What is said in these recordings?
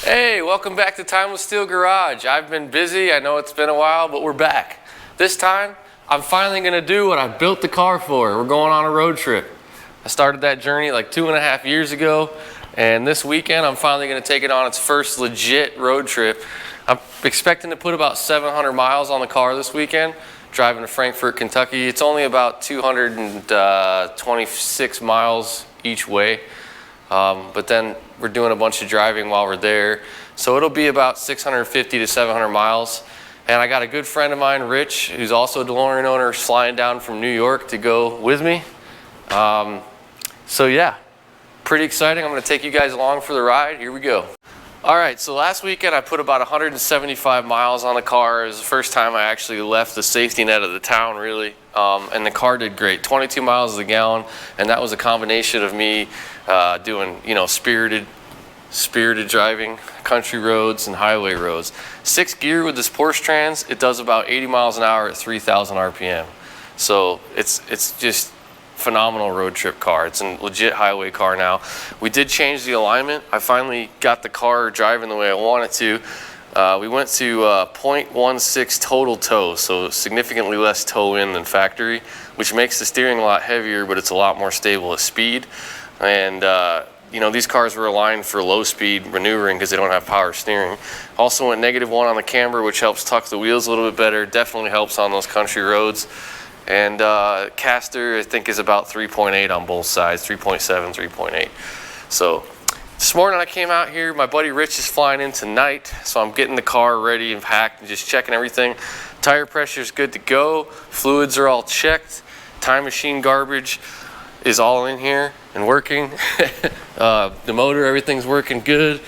Hey, welcome back to Time with Steel Garage. I've been busy, I know it's been a while, but we're back. This time, I'm finally gonna do what I built the car for. We're going on a road trip. I started that journey like 2.5 years ago, and this weekend I'm finally gonna take it on its first legit road trip. I'm expecting to put about 700 miles on the car this weekend, driving to Frankfort, Kentucky. It's only about 226 miles each way. But then we're doing a bunch of driving while we're there. So it'll be about 650 to 700 miles. And I got a good friend of mine, Rich, who's also a DeLorean owner, flying down from New York to go with me. So yeah, pretty exciting. I'm gonna take you guys along for the ride. Here we go. All right, so last weekend I put about 175 miles on the car. It was the first time I actually left the safety net of the town, really. And the car did great, 22 miles to the gallon. And that was a combination of me doing, spirited driving, country roads and highway roads. 6th gear with this Porsche Trans, it does about 80 miles an hour at 3,000 RPM. So it's just phenomenal road trip car. It's a legit highway car now. We did change the alignment. I finally got the car driving the way I wanted to. We went to 0.16 total toe, so significantly less toe in than factory, which makes the steering a lot heavier, but it's a lot more stable at speed. And these cars were aligned for low speed maneuvering because they don't have power steering. Also went -1 on the camber, which helps tuck the wheels a little bit better. Definitely helps on those country roads. And caster, I think, is about 3.8 on both sides, 3.7, 3.8. So this morning I came out here. My buddy Rich is flying in tonight, so I'm getting the car ready and packed and just checking everything. Tire pressure is good to go. Fluids are all checked. Time machine garbage is all in here and working. The motor, everything's working good.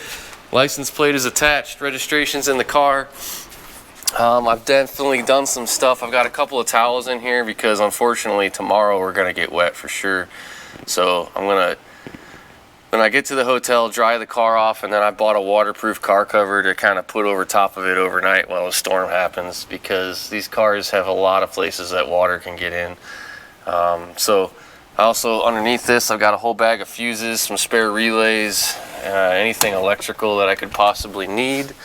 License plate is attached. Registration's in the car. I've definitely done some stuff. I've got a couple of towels in here because unfortunately tomorrow we're gonna get wet for sure. So I'm gonna, when I get to the hotel, dry the car off, and then I bought a waterproof car cover to kind of put over top of it overnight while a storm happens, because these cars have a lot of places that water can get in. So also underneath this, I've got a whole bag of fuses, some spare relays, anything electrical that I could possibly need.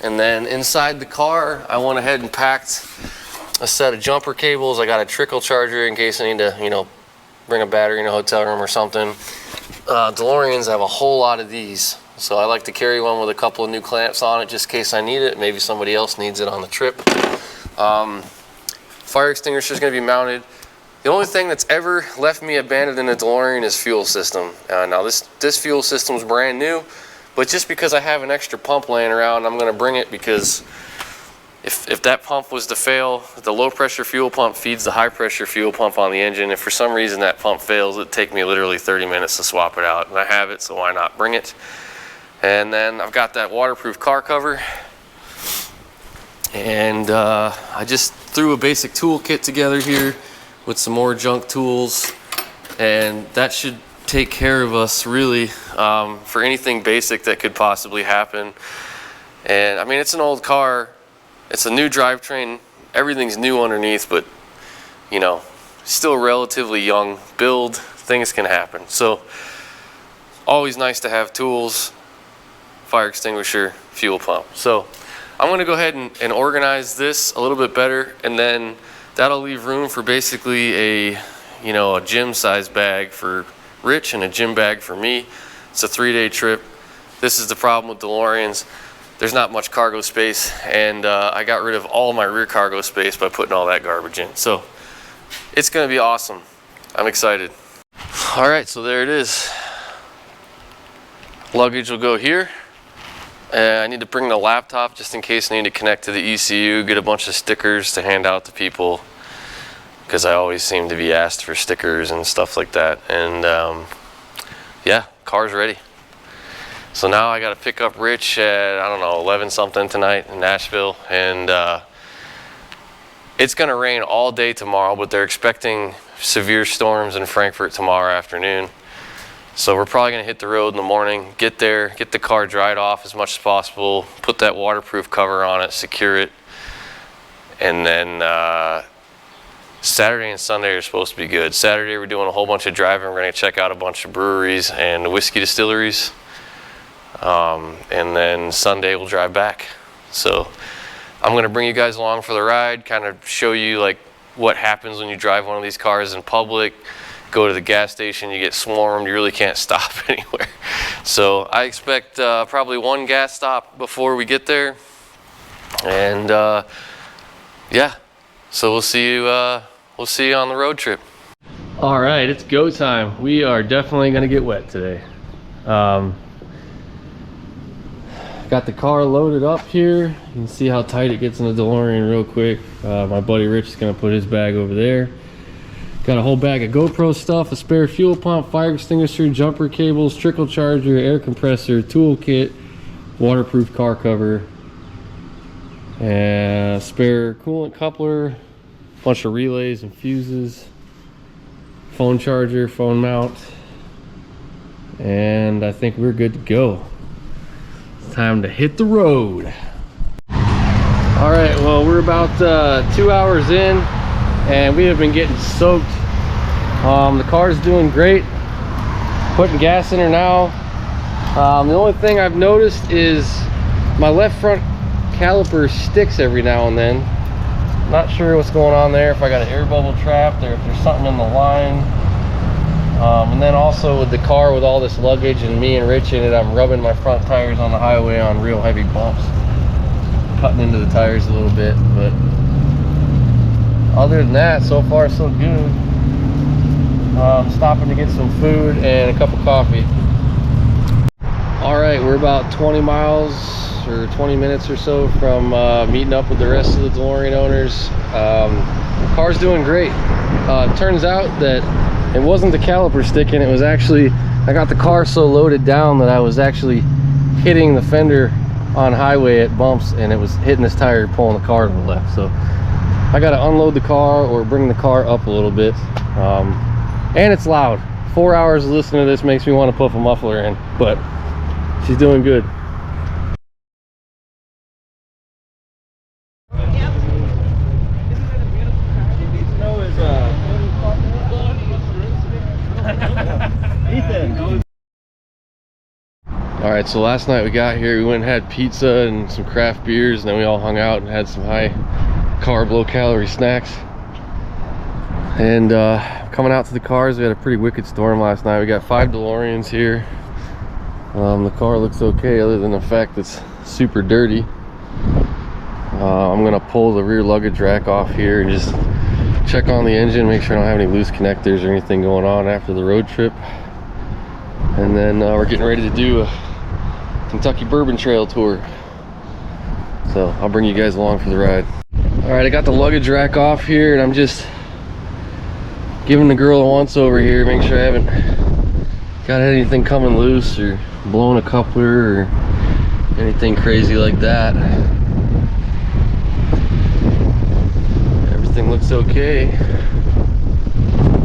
And then inside the car, I went ahead and packed a set of jumper cables. I got a trickle charger in case I need to, bring a battery in a hotel room or something. DeLoreans have a whole lot of these. So I like to carry one with a couple of new clamps on it just in case I need it. Maybe somebody else needs it on the trip. Fire extinguisher is going to be mounted. The only thing that's ever left me abandoned in a DeLorean is fuel system. Now this fuel system is brand new. But just because I have an extra pump laying around, I'm gonna bring it, because if that pump was to fail, the low pressure fuel pump feeds the high pressure fuel pump on the engine. If for some reason that pump fails, it'd take me literally 30 minutes to swap it out. And I have it, so why not bring it? And then I've got that waterproof car cover. And I just threw a basic tool kit together here with some more junk tools. And that should take care of us really for anything basic that could possibly happen. And I mean, it's an old car, it's a new drivetrain, everything's new underneath, but still relatively young build. Things can happen. So always nice to have tools, fire extinguisher, fuel pump. So I'm going to go ahead and organize this a little bit better, and then that'll leave room for basically a gym size bag for Rich and a gym bag for me. It's a 3-day trip. This is the problem with DeLoreans. There's not much cargo space, and I got rid of all my rear cargo space by putting all that garbage in. So it's gonna be awesome. I'm excited. All right, so there it is. Luggage will go here. I need to bring the laptop just in case I need to connect to the ECU, get a bunch of stickers to hand out to people, because I always seem to be asked for stickers and stuff like that. And yeah, car's ready. So now I got to pick up Rich at, I don't know, 11 something tonight in Nashville. And it's going to rain all day tomorrow, but they're expecting severe storms in Frankfurt tomorrow afternoon. So we're probably going to hit the road in the morning, get there, get the car dried off as much as possible, put that waterproof cover on it, secure it, and then Saturday and Sunday are supposed to be good. Saturday we're doing a whole bunch of driving. We're going to check out a bunch of breweries and whiskey distilleries. and then Sunday we'll drive back. So I'm gonna bring you guys along for the ride, kind of show you like what happens when you drive one of these cars in public. Go to the gas station, you get swarmed, you really can't stop anywhere. So I expect probably one gas stop before we get there. And yeah, so we'll see you on the road trip. All right, it's go time. We are definitely gonna get wet today. Got the car loaded up here. You can see how tight it gets in the DeLorean real quick. My buddy Rich is gonna put his bag over there. Got a whole bag of GoPro stuff, a spare fuel pump, fire extinguisher, jumper cables, trickle charger, air compressor, toolkit, waterproof car cover, and a spare coolant coupler, bunch of relays and fuses, phone charger, phone mount, and I think we're good to go. It's time to hit the road. All right, well, we're about 2 hours in and we have been getting soaked. The car's doing great, putting gas in her now. The only thing I've noticed is my left front caliper sticks every now and then. Not sure what's going on there, if I got an air bubble trapped or if there's something in the line. And then also with the car with all this luggage and me and Rich in it, I'm rubbing my front tires on the highway on real heavy bumps, cutting into the tires a little bit. But other than that, so far so good. Stopping to get some food and a cup of coffee. All right, we're about 20 miles or 20 minutes or so from meeting up with the rest of the DeLorean owners. The car's doing great. Turns out that it wasn't the caliper sticking, it was actually, I got the car so loaded down that I was actually hitting the fender on highway at bumps, and it was hitting this tire, pulling the car to the left. So I got to unload the car or bring the car up a little bit. And it's loud. 4 hours of listening to this makes me want to put a muffler in, but she's doing good. All right, so last night we got here, we went and had pizza and some craft beers, and then we all hung out and had some high carb, low calorie snacks. And coming out to the cars, we had a pretty wicked storm last night. We got 5 DeLoreans here. The car looks okay other than the fact it's super dirty. I'm gonna pull the rear luggage rack off here and just check on the engine, make sure I don't have any loose connectors or anything going on after the road trip. And then we're getting ready to do a Kentucky Bourbon Trail tour. So I'll bring you guys along for the ride. All right, I got the luggage rack off here and I'm just giving the girl a once over here, make sure I haven't got anything coming loose or blowing a coupler or anything crazy like that. Everything looks okay.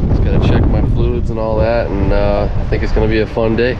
Just gotta check my fluids and all that, and I think it's gonna be a fun day.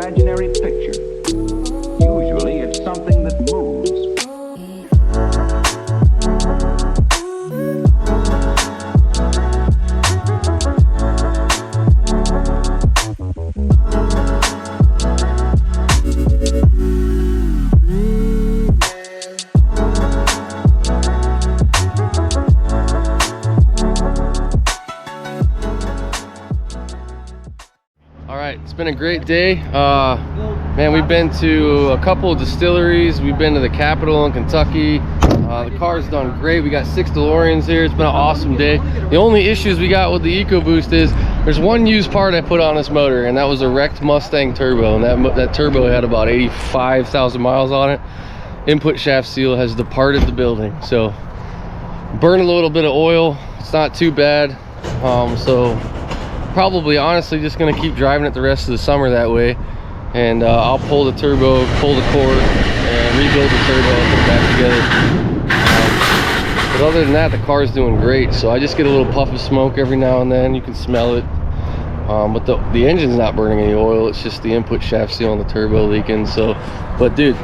imaginary picture. Usually it's something that moves. It's been a great day. Man, we've been to a couple of distilleries. We've been to the Capitol in Kentucky. The car's done great. We got 6 DeLoreans here. It's been an awesome day. The only issues we got with the Ecoboost is there's one used part I put on this motor, and that was a wrecked Mustang turbo, and that turbo had about 85,000 miles on it. Input shaft seal has departed the building, so burn a little bit of oil. It's not too bad. So probably honestly just gonna keep driving it the rest of the summer that way, and I'll pull the turbo, pull the cord, and rebuild the turbo and put it back together. But other than that, the car's doing great. So I just get a little puff of smoke every now and then. You can smell it, but the engine's not burning any oil. It's just the input shaft seal on the turbo leaking. So, but dude,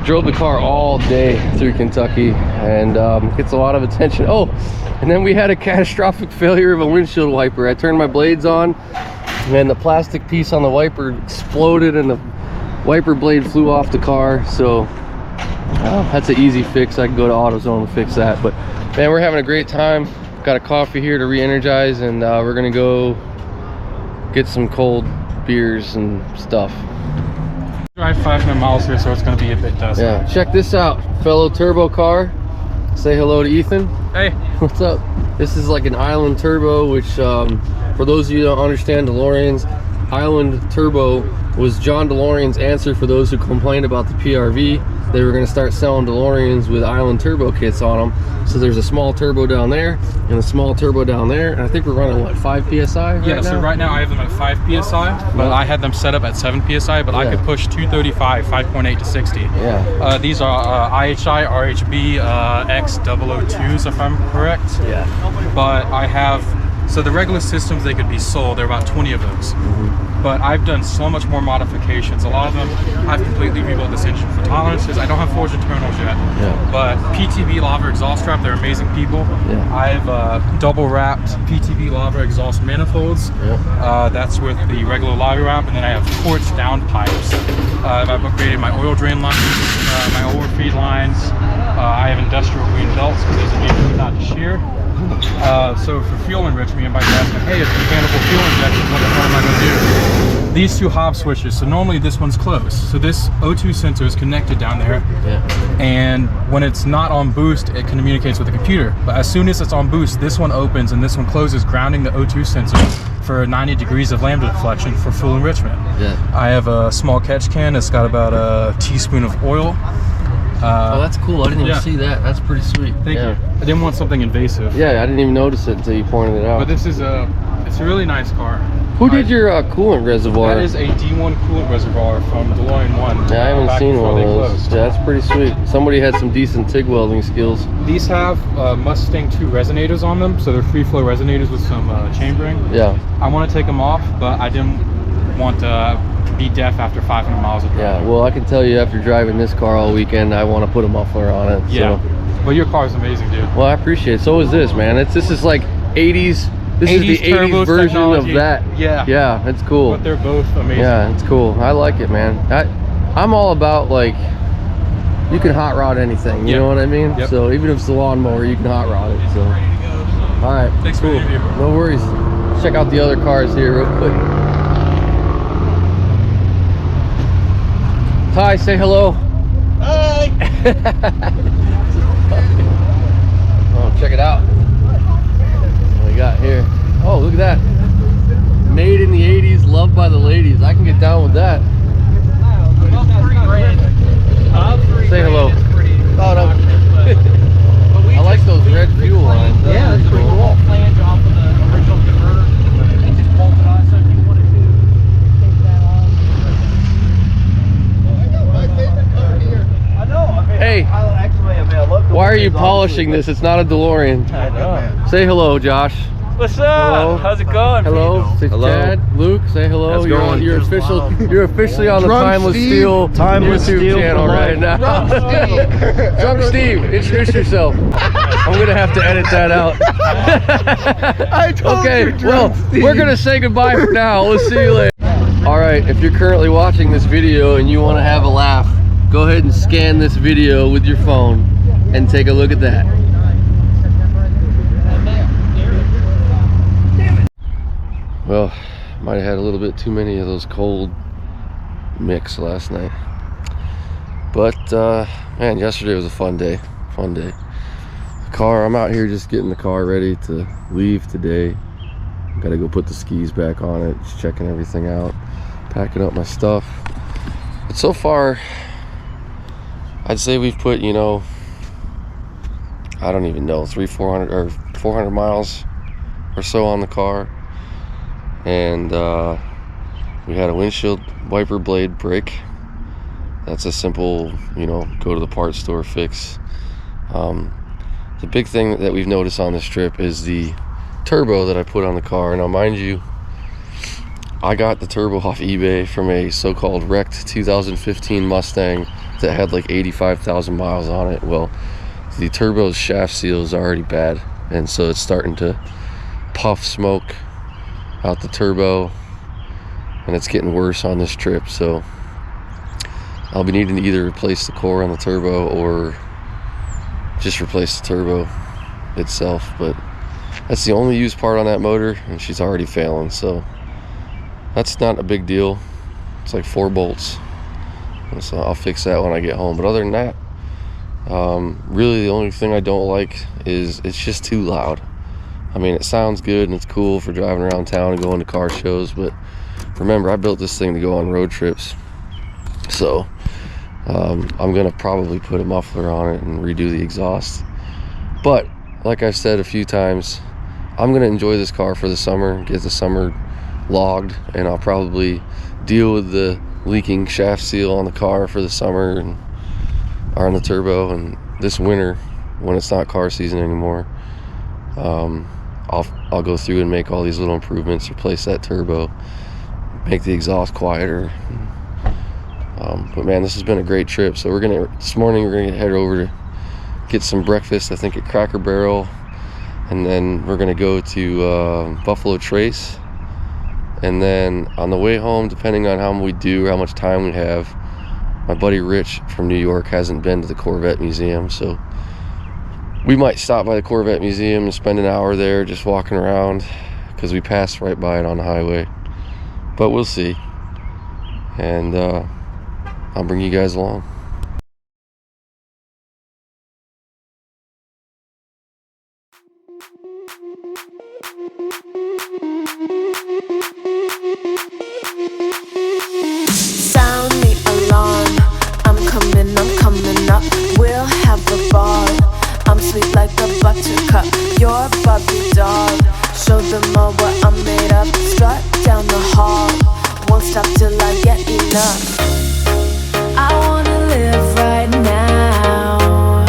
drove the car all day through Kentucky, and gets a lot of attention. Oh, and then we had a catastrophic failure of a windshield wiper. I turned my blades on, and the plastic piece on the wiper exploded, and the wiper blade flew off the car. So that's an easy fix. I can go to AutoZone and fix that. But man, we're having a great time. Got a coffee here to re-energize, and we're gonna go get some cold beers and stuff. Drive 500 miles here, so it's going to be a bit dusty. Yeah, check this out, fellow turbo car. Say hello to Ethan. Hey. What's up? This is like an Island turbo, which for those of you who don't understand DeLoreans, Island turbo was John DeLorean's answer for those who complained about the PRV. They were going to start selling DeLoreans with Island turbo kits on them. So there's a small turbo down there and a small turbo down there, and I think we're running what, 5 psi right now? So right now I have them at 5 psi, but I had them set up at 7 psi, but I could push 235 5.8 to 60. Yeah. These are IHI RHB X002s, if I'm correct. Yeah. But I have, so the regular systems, they could be sold. There are about 20 of those. But I've done so much more modifications. A lot of them, I've completely rebuilt this engine for tolerances. I don't have forged internals yet, but PTB Lava exhaust strap, they're amazing people. I've double wrapped PTB Lava exhaust manifolds. That's with the regular lava wrap, and then I have quartz down pipes. I've upgraded my oil drain lines, my oil feed lines. I have industrial green belts because those are usually not to shear. So for fuel enrichment, you might ask me, hey, it's mechanical fuel injection, what the hell am I going to do? These 2 hob switches, so normally this one's closed. So this O2 sensor is connected down there, and when it's not on boost, it communicates with the computer. But as soon as it's on boost, this one opens and this one closes, grounding the O2 sensor for 90 degrees of lambda deflection for fuel enrichment. I have a small catch can that's got about a teaspoon of oil. Oh, that's cool. I didn't even see that. That's pretty sweet. Thank you. I didn't want something invasive. Yeah, I didn't even notice it until you pointed it out. But this is it's a really nice car. Who did your coolant reservoir? That is a D1 coolant reservoir from DeLorean 1. Yeah, I haven't seen one of those. Yeah, that's pretty sweet. Somebody had some decent TIG welding skills. These have Mustang 2 resonators on them, so they're free flow resonators with some chambering. Yeah. I want to take them off, but I didn't want to be deaf after 500 miles of driving. Yeah, well, I can tell you after driving this car all weekend, I want to put a muffler on it. Yeah. So. Well, your car is amazing, dude. Well, I appreciate it. So is this, man. This is like 80s. This is the 80s version technology. Of that. Yeah. Yeah, it's cool. But they're both amazing. Yeah, it's cool. I like it, man. I'm all about, like, you can hot rod anything. You know what I mean? So even if it's a lawnmower, you can hot rod it. So, all right. Thanks for the interview. No worries. Check out the other cars here real quick. Ty, say hello. Hi. Oh, check it out. What we got here? Oh, look at that. Made in the 80s, loved by the ladies. I can get down with that. Say hello. Oh, no. I like those red fuel lines. Yeah, that's pretty cool. Flange off of the original converter. They just bolted on, so if you wanted to take that off. I know. Hey, why are you polishing this? It's not a DeLorean. I know. Say hello, Josh. What's up? Hello. How's it going? Hello, it's Hello. Chad. Luke, say hello. How's it going? You're officially on the Drunk Timeless Steve. Steel Timeless YouTube Steel channel for right life. now. Drunk Steve, introduce yourself. I'm gonna have to edit that out. I told Okay, you, well, Drunk Steve. we're gonna say goodbye for now. We'll see you later. All right, if you're currently watching this video and you want to have a laugh, go ahead and scan this video with your phone and take a look at that. Well, might have had a little bit too many of those cold mix last night. But man, yesterday was a fun day. The car, I'm out here just getting the car ready to leave today. Gotta go put the skis back on it, just checking everything out, packing up my stuff. But so far, I'd say we've put, you know, I don't even know, 400 or 400 miles or so on the car. And we had a windshield wiper blade break. That's a simple, you know, go to the parts store fix. The big thing that we've noticed on this trip is the turbo that I put on the car. Now mind you, I got the turbo off eBay from a so-called wrecked 2015 Mustang that had like 85,000 miles on it. Well, the turbo's shaft seal is already bad, and so it's starting to puff smoke out the turbo, and it's getting worse on this trip. So I'll be needing to either replace the core on the turbo or just replace the turbo itself. But that's the only used part on that motor, and she's already failing, so that's not a big deal. It's like 4 bolts, and so I'll fix that when I get home. But other than that, really the only thing I don't like is it's just too loud. I mean, it sounds good and it's cool for driving around town and going to car shows, but remember, I built this thing to go on road trips. So I'm gonna probably put a muffler on it and redo the exhaust. But like I've said a few times, I'm gonna enjoy this car for the summer, get the summer logged, and I'll probably deal with the leaking shaft seal on the car for the summer and or on the turbo. And this winter, when it's not car season anymore, I'll go through and make all these little improvements, replace that turbo, make the exhaust quieter. But man, this has been a great trip. So this morning we're gonna head over to get some breakfast, I think at Cracker Barrel, and then we're gonna go to Buffalo Trace. And then on the way home, depending on how much time we have, my buddy Rich from New York hasn't been to the Corvette Museum, so we might stop by the Corvette Museum and spend an hour there just walking around, because we passed right by it on the highway. But we'll see. And I'll bring you guys along. Sound the alarm. I'm coming up. We'll have a ball. I'm sweet like a buttercup. You're a Barbie doll. Show them all what I'm made of. Strut down the hall. Won't stop till I get enough. I wanna live right now.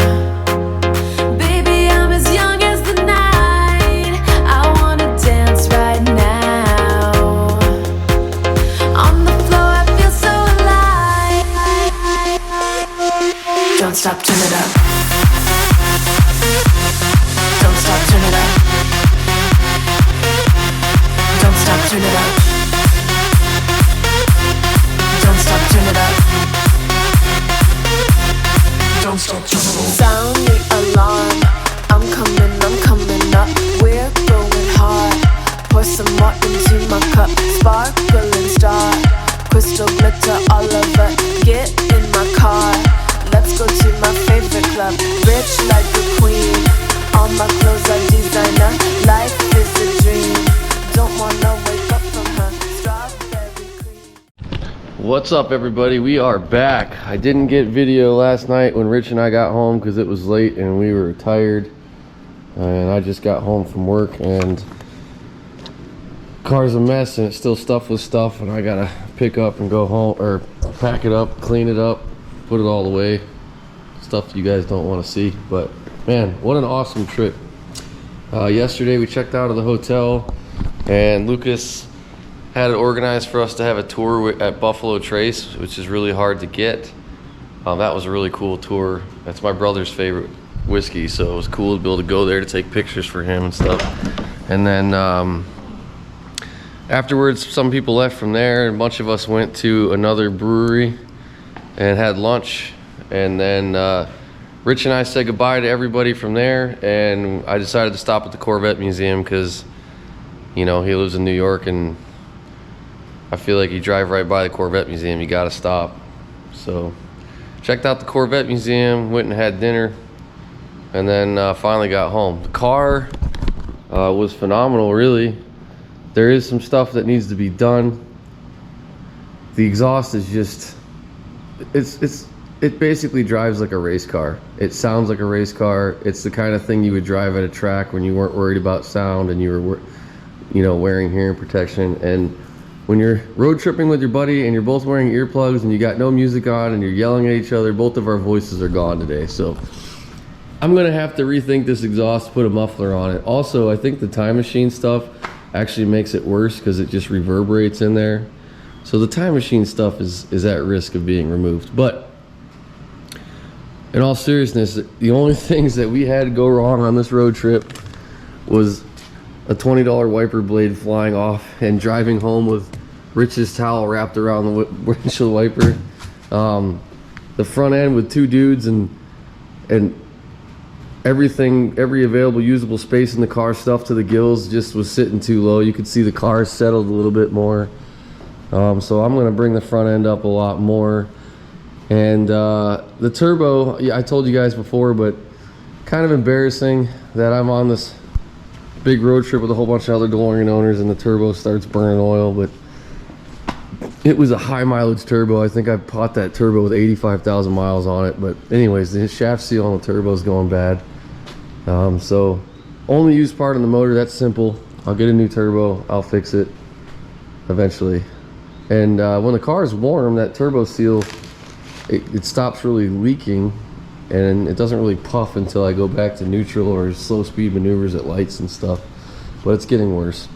Baby, I'm as young as the night. I wanna dance right now. On the floor, I feel so alive. Don't stop, turn it up. Don't stop, turn it up. Don't stop, turn it up. Don't stop, turn it up. Don't stop, turn it up. Sound the alarm. I'm coming up. We're going hard. Pour some more into my cup. Sparkling star. Crystal glitter all over. Get in my car. Let's go to my favorite club. Rich like a queen. All my clothes are designer. Life is a dream. Don't wanna wake up from her. Strawberry cream. What's up, everybody? We are back. I didn't get video last night when Rich and I got home because it was late and we were tired, and I just got home from work and car's a mess and it's still stuffed with stuff, and I gotta pick up and go home, or pack it up, clean it up, put it all away. Stuff you guys don't want to see. But man, what an awesome trip. Yesterday we checked out of the hotel, and Lucas had it organized for us to have a tour at Buffalo Trace, which is really hard to get. That was a really cool tour. That's my brother's favorite whiskey, so it was cool to be able to go there to take pictures for him and stuff. And then afterwards, some people left from there, and a bunch of us went to another brewery and had lunch. And then Rich and I said goodbye to everybody from there, and I decided to stop at the Corvette Museum because, you know, he lives in New York, and I feel like you drive right by the Corvette Museum, you gotta stop. So checked out the Corvette Museum, went and had dinner, and then finally got home. The car was phenomenal, really. There is some stuff that needs to be done. The exhaust is just, it basically drives like a race car. It sounds like a race car. It's the kind of thing you would drive at a track when you weren't worried about sound and you were, you know, wearing hearing protection. And when you're road tripping with your buddy and you're both wearing earplugs and you got no music on and you're yelling at each other, both of our voices are gone today. So I'm gonna have to rethink this exhaust, put a muffler on it. Also, I think the Time Machine stuff actually makes it worse because it just reverberates in there. So the Time Machine stuff is at risk of being removed. But in all seriousness, the only things that we had go wrong on this road trip was a $20 wiper blade flying off and driving home with Rich's towel wrapped around the windshield wiper. The front end with two dudes and everything, every available usable space in the car stuffed to the gills just was sitting too low. You could see the car settled a little bit more. So I'm gonna bring the front end up a lot more. And the turbo, yeah, I told you guys before, but kind of embarrassing that I'm on this big road trip with a whole bunch of other DeLorean owners and the turbo starts burning oil. But it was a high mileage turbo. I think I bought that turbo with 85,000 miles on it. But anyways, the shaft seal on the turbo is going bad. So only used part on the motor, that's simple. I'll get a new turbo, I'll fix it eventually. And when the car is warm, that turbo seal, it stops really leaking, and it doesn't really puff until I go back to neutral or slow speed maneuvers at lights and stuff. But it's getting worse.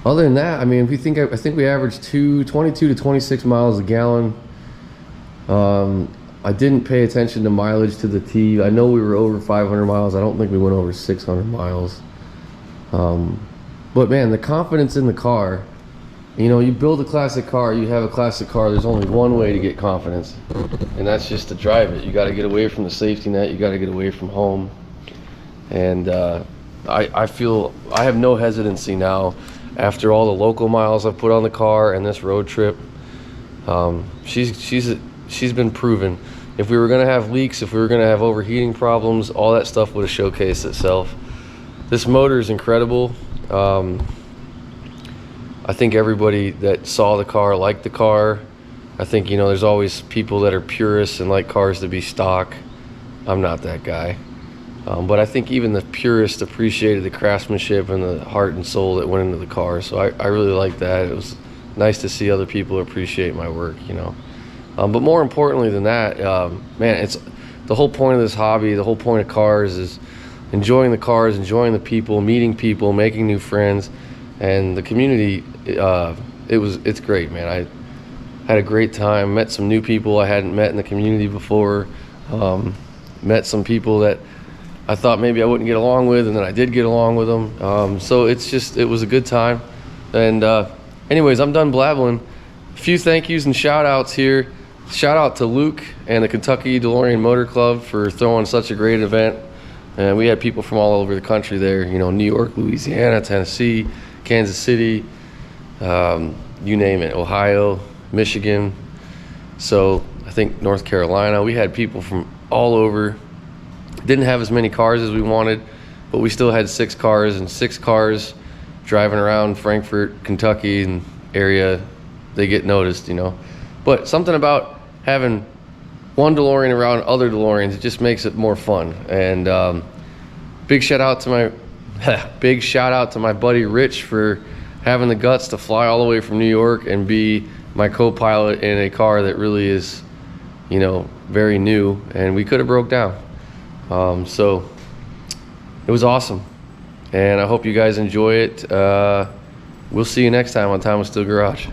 Other than that, I mean, if you think, I think we averaged 22 to 26 miles a gallon. I didn't pay attention to mileage to the T. I know we were over 500 miles. I don't think we went over 600 miles. But man, the confidence in the car, you know, you build a classic car, you have a classic car, there's only one way to get confidence, and that's just to drive it. You got to get away from the safety net, you got to get away from home. And I feel I have no hesitancy now after all the local miles I've put on the car and this road trip. She's been proven. If we were going to have leaks, if we were going to have overheating problems, all that stuff would have showcased itself. This motor is incredible. I think everybody that saw the car liked the car. I think, you know, there's always people that are purists and like cars to be stock. I'm not that guy. But I think even the purists appreciated the craftsmanship and the heart and soul that went into the car. So I really like that. It was nice to see other people appreciate my work, you know. But more importantly than that, man, it's the whole point of this hobby, the whole point of cars is enjoying the cars, enjoying the people, meeting people, making new friends. And the community, it's great, man. I had a great time, met some new people I hadn't met in the community before, met some people that I thought maybe I wouldn't get along with, and then I did get along with them. So it was a good time. And anyways, I'm done blabbling. A few thank yous and shout outs here. Shout out to Luke and the Kentucky DeLorean Motor Club for throwing such a great event. And we had people from all over the country there, you know, New York, Louisiana, Tennessee, Kansas City, you name it, Ohio, Michigan. So I think North Carolina. We had people from all over. Didn't have as many cars as we wanted, but we still had 6 cars, and 6 cars driving around Frankfort, Kentucky and area, they get noticed, you know. But something about having one DeLorean around other DeLoreans, it just makes it more fun. And big shout out to my buddy Rich for having the guts to fly all the way from New York and be my co-pilot in a car that really is, you know, very new, and we could have broke down. So it was awesome. and I hope you guys enjoy it. We'll see you next time on Time with Steel Garage.